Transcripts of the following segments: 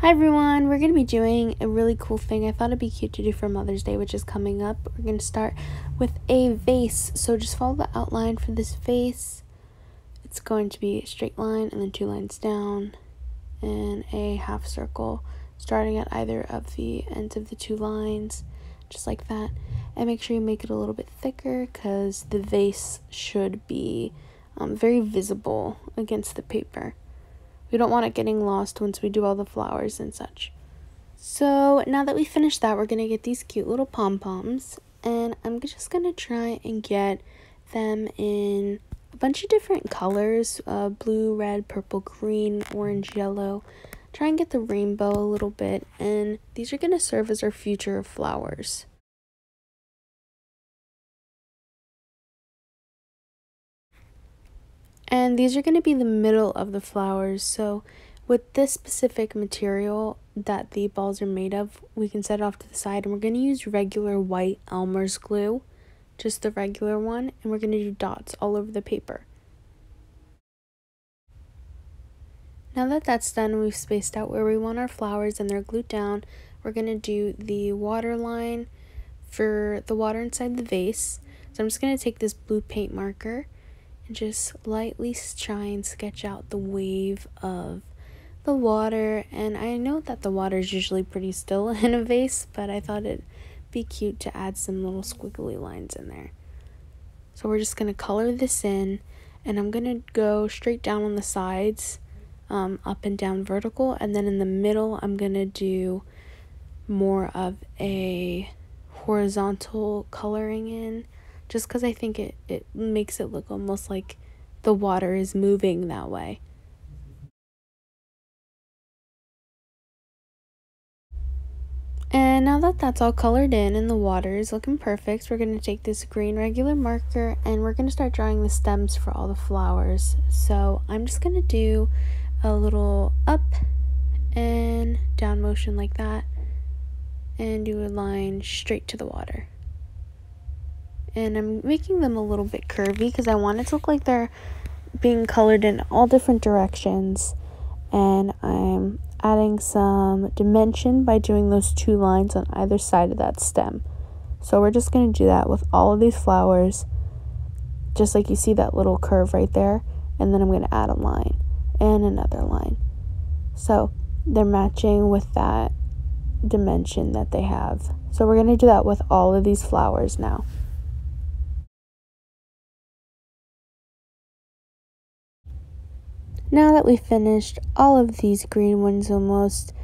Hi everyone, we're going to be doing a really cool thing I thought it'd be cute to do for Mother's Day, which is coming up. We're going to start with a vase, so just follow the outline for this vase. It's going to be a straight line and then 2 lines down and a half circle starting at either of the ends of the 2 lines, just like that. And make sure you make it a little bit thicker because the vase should be very visible against the paper. We don't want it getting lost once we do all the flowers and such. So now that we finished that, we're going to get these cute little pom-poms. And I'm just going to try and get them in a bunch of different colors. Blue, red, purple, green, orange, yellow. Try and get the rainbow a little bit. And these are going to serve as our future flowers. And these are going to be the middle of the flowers. So with this specific material that the balls are made of, we can set it off to the side. And we're going to use regular white Elmer's glue, just the regular one. And we're going to do dots all over the paper. Now that that's done, we've spaced out where we want our flowers and they're glued down. We're going to do the water line for the water inside the vase. So I'm just going to take this blue paint marker and just lightly try and sketch out the wave of the water. And I know that the water is usually pretty still in a vase, but I thought it'd be cute to add some little squiggly lines in there. So we're just going to color this in, and I'm going to go straight down on the sides, up and down vertical, and then in the middle I'm going to do more of a horizontal coloring in, just because I think it makes it look almost like the water is moving that way. And now that that's all colored in and the water is looking perfect, we're going to take this green regular marker and we're going to start drawing the stems for all the flowers. So I'm just going to do a little up and down motion like that and do a line straight to the water. And I'm making them a little bit curvy because I want it to look like they're being colored in all different directions. And I'm adding some dimension by doing those 2 lines on either side of that stem. So we're just going to do that with all of these flowers, just like you see that little curve right there. And then I'm going to add a line and another line. So they're matching with that dimension that they have. So we're going to do that with all of these flowers now. Now that we've finished all of these green ones almost,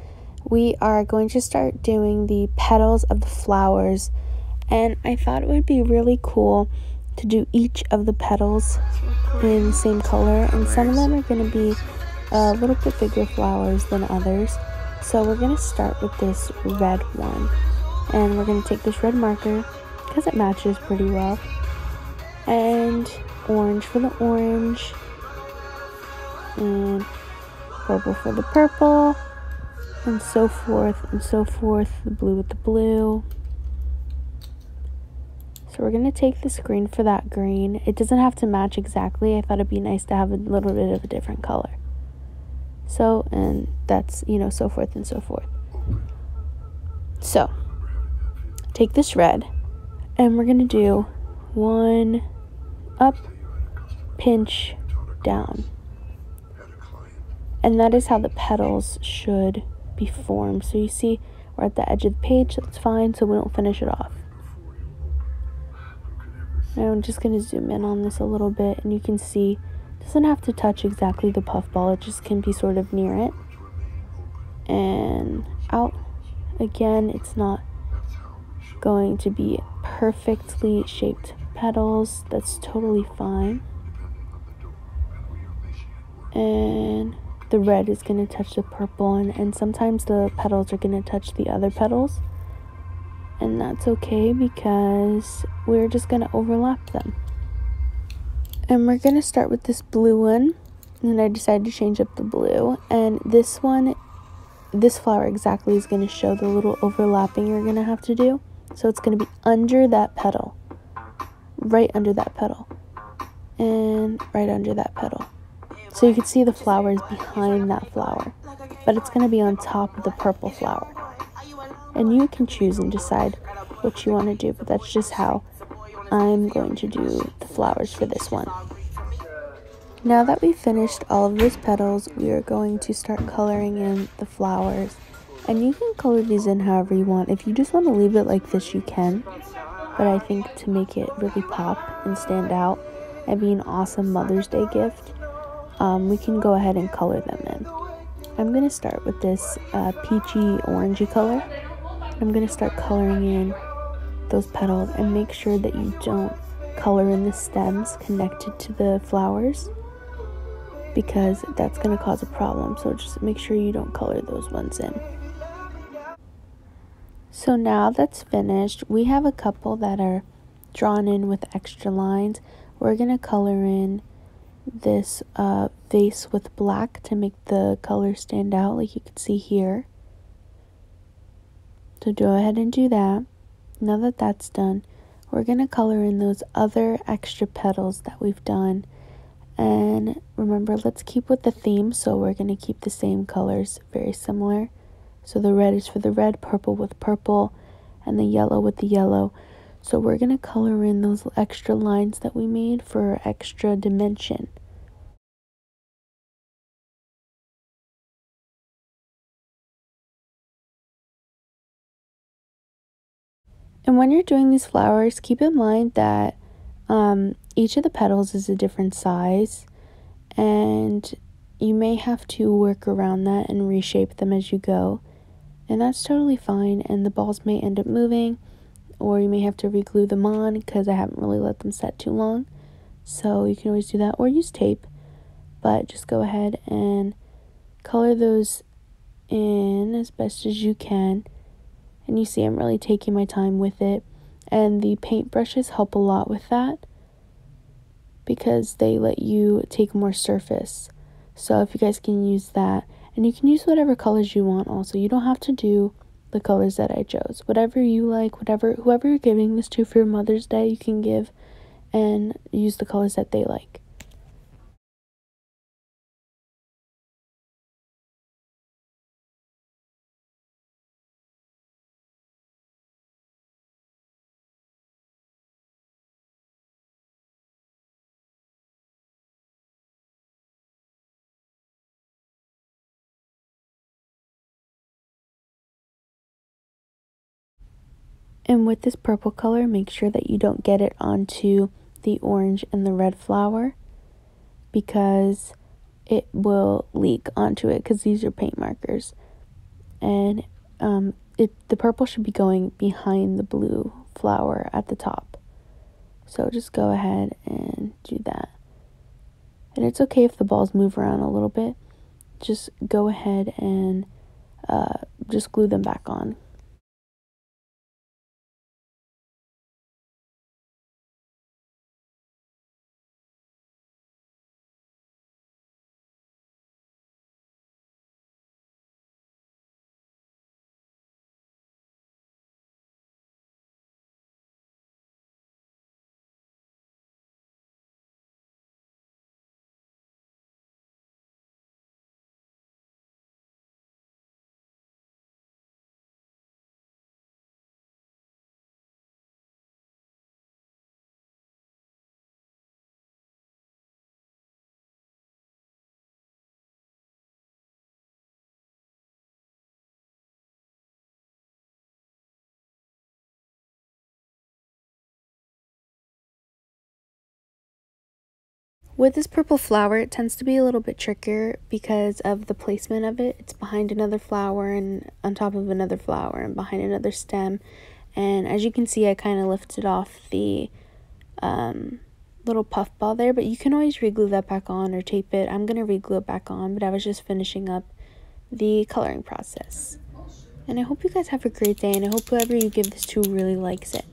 we are going to start doing the petals of the flowers. And I thought it would be really cool to do each of the petals in the same color. And some of them are going to be a little bit bigger flowers than others. So we're going to start with this red one. And we're going to take this red marker because it matches pretty well. And orange for the orange. And purple for the purple, and so forth, the blue with the blue. So we're going to take this green for that green. It doesn't have to match exactly. I thought it'd be nice to have a little bit of a different color. So, and that's, so forth and so forth. So, take this red, and we're going to do 1 up, pinch, down. And that is how the petals should be formed. So you see we're at the edge of the page, that's fine, so we don't finish it off. Now I'm just going to zoom in on this a little bit, and you can see it doesn't have to touch exactly the puff ball, it just can be sort of near it. And out. Again, it's not going to be perfectly shaped petals, that's totally fine. And the red is going to touch the purple, and sometimes the petals are going to touch the other petals, and that's okay because we're just going to overlap them. And we're going to start with this blue one, and I decided to change up the blue, and this one, this flower exactly is going to show the little overlapping you're going to have to do. So it's going to be under that petal, right under that petal, and right under that petal. So you can see the flowers behind that flower, but it's going to be on top of the purple flower. And you can choose and decide what you want to do, but that's just how I'm going to do the flowers for this one. Now that we've finished all of those petals, we are going to start coloring in the flowers. And you can color these in however you want. If you just want to leave it like this, you can. But I think to make it really pop and stand out and be an awesome Mother's Day gift, we can go ahead and color them in. I'm going to start with this peachy orangey color. I'm going to start coloring in those petals and make sure that you don't color in the stems connected to the flowers, because that's going to cause a problem. So just make sure you don't color those ones in. So now that's finished, we have a couple that are drawn in with extra lines. We're going to color in this vase with black to make the color stand out, like you can see here. So go ahead and do that. Now that that's done, we're going to color in those other extra petals that we've done. And remember, let's keep with the theme, so we're going to keep the same colors, very similar. So the red is for the red, purple with purple, and the yellow with the yellow. So we're going to color in those extra lines that we made for extra dimension. And when you're doing these flowers, keep in mind that each of the petals is a different size, and you may have to work around that and reshape them as you go. And that's totally fine, and the balls may end up moving, or you may have to re-glue them on because I haven't really let them set too long. So you can always do that, or use tape, but just go ahead and color those in as best as you can. And you see I'm really taking my time with it, and the paint brushes help a lot with that because they let you take more surface. So if you guys can use that, and you can use whatever colors you want also. You don't have to do the colors that I chose. Whatever you like, whoever you're giving this to for your Mother's Day, you can give and use the colors that they like. And with this purple color, make sure that you don't get it onto the orange and the red flower, because it will leak onto it because these are paint markers. And the purple should be going behind the blue flower at the top. So just go ahead and do that. And it's okay if the balls move around a little bit. Just go ahead and just glue them back on. With this purple flower, it tends to be a little bit trickier because of the placement of it. It's behind another flower and on top of another flower and behind another stem. And as you can see, I kind of lifted off the little puff ball there, but you can always re-glue that back on or tape it. I'm going to re-glue it back on, but I was just finishing up the coloring process. And I hope you guys have a great day, and I hope whoever you give this to really likes it.